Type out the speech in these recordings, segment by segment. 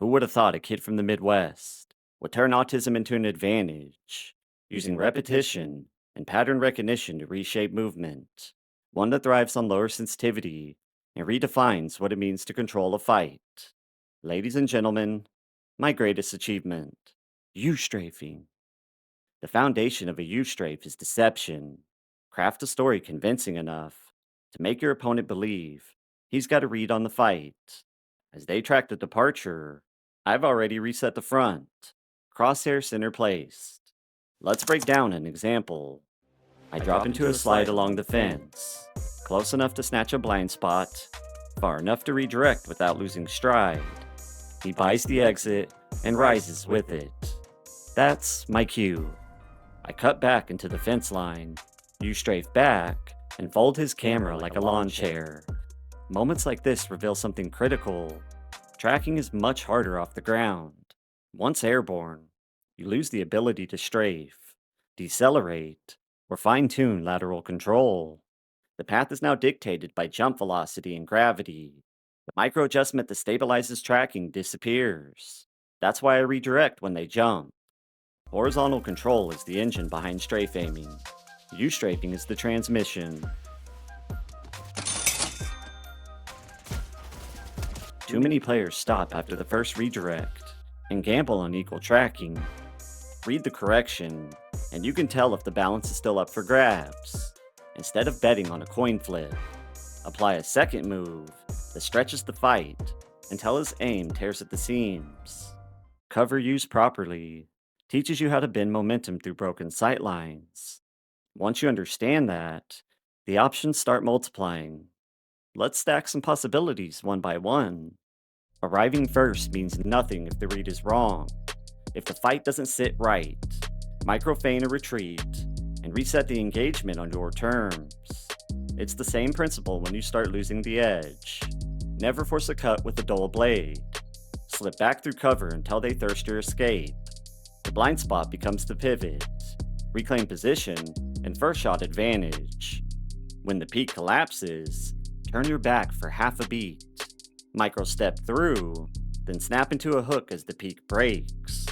Who would have thought a kid from the Midwest would turn autism into an advantage, using repetition and pattern recognition to reshape movement, one that thrives on lower sensitivity and redefines what it means to control a fight. Ladies and gentlemen, my greatest achievement, U-strafing. The foundation of a U-strafe is deception. Craft a story convincing enough to make your opponent believe he's got a read on the fight. As they track the departure, I've already reset the front, crosshair center placed. Let's break down an example. I drop into a slide along the fence, close enough to snatch a blind spot, far enough to redirect without losing stride. He buys the exit and rises with it. That's my cue. I cut back into the fence line, U-strafe back, and fold his camera like a lawn chair. Moments like this reveal something critical. Tracking is much harder off the ground. Once airborne, you lose the ability to strafe, decelerate, or fine-tune lateral control. The path is now dictated by jump velocity and gravity. The micro adjustment that stabilizes tracking disappears. That's why I redirect when they jump. Horizontal control is the engine behind strafe aiming. U-strafing is the transmission. Too many players stop after the first redirect and gamble on equal tracking. Read the correction, and you can tell if the balance is still up for grabs. Instead of betting on a coin flip, apply a second move that stretches the fight until his aim tears at the seams. Cover used properly teaches you how to bend momentum through broken sight lines. Once you understand that, the options start multiplying. Let's stack some possibilities one by one. Arriving first means nothing if the read is wrong. If the fight doesn't sit right, micro feign a retreat and reset the engagement on your terms. It's the same principle when you start losing the edge. Never force a cut with a dull blade. Slip back through cover until they thirst your escape. The blind spot becomes the pivot. Reclaim position and first shot advantage. When the peak collapses, turn your back for half a beat. Micro step through, then snap into a hook as the peak breaks.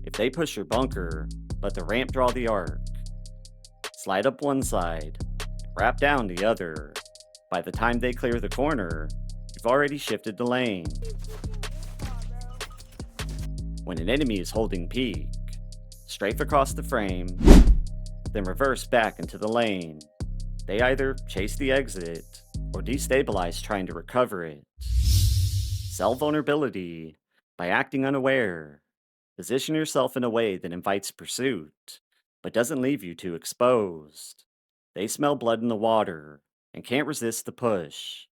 If they push your bunker, let the ramp draw the arc. Slide up one side, wrap down the other. By the time they clear the corner, you've already shifted the lane. When an enemy is holding peak, strafe across the frame, then reverse back into the lane. They either chase the exit or destabilize trying to recover it. Sell vulnerability by acting unaware. Position yourself in a way that invites pursuit, but doesn't leave you too exposed. They smell blood in the water and can't resist the push.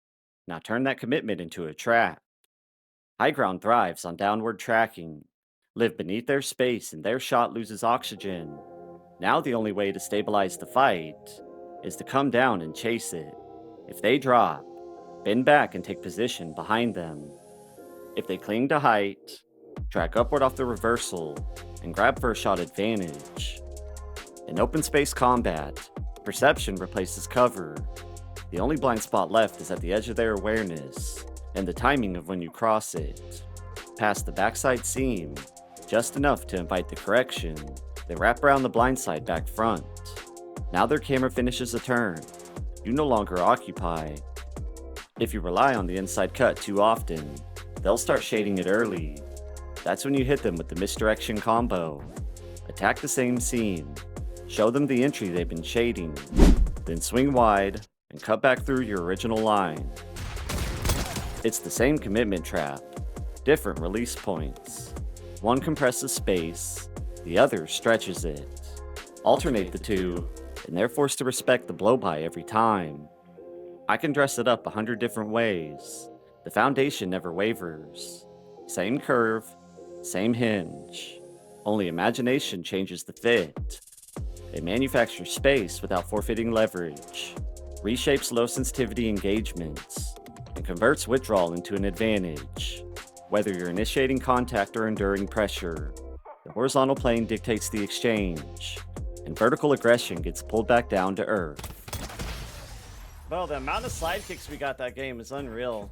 Now turn that commitment into a trap. High ground thrives on downward tracking. Live beneath their space and their shot loses oxygen. Now the only way to stabilize the fight is to come down and chase it. If they drop, bend back and take position behind them. If they cling to height, track upward off the reversal and grab first shot advantage. In open space combat, perception replaces cover. The only blind spot left is at the edge of their awareness and the timing of when you cross it. Past the backside seam, just enough to invite the correction. They wrap around the blind side back front. Now their camera finishes a turn. You no longer occupy. If you rely on the inside cut too often, they'll start shading it early. That's when you hit them with the misdirection combo. Attack the same seam. Show them the entry they've been shading. Then swing wide and cut back through your original line. It's the same commitment trap, different release points. One compresses space, the other stretches it. Alternate the two, and they're forced to respect the blow-by every time. I can dress it up 100 different ways. The foundation never wavers. Same curve, same hinge. Only imagination changes the fit. It manufactures space without forfeiting leverage, reshapes low sensitivity engagements, and converts withdrawal into an advantage. Whether you're initiating contact or enduring pressure, the horizontal plane dictates the exchange, and vertical aggression gets pulled back down to earth. Well, the amount of slide kicks we got that game is unreal.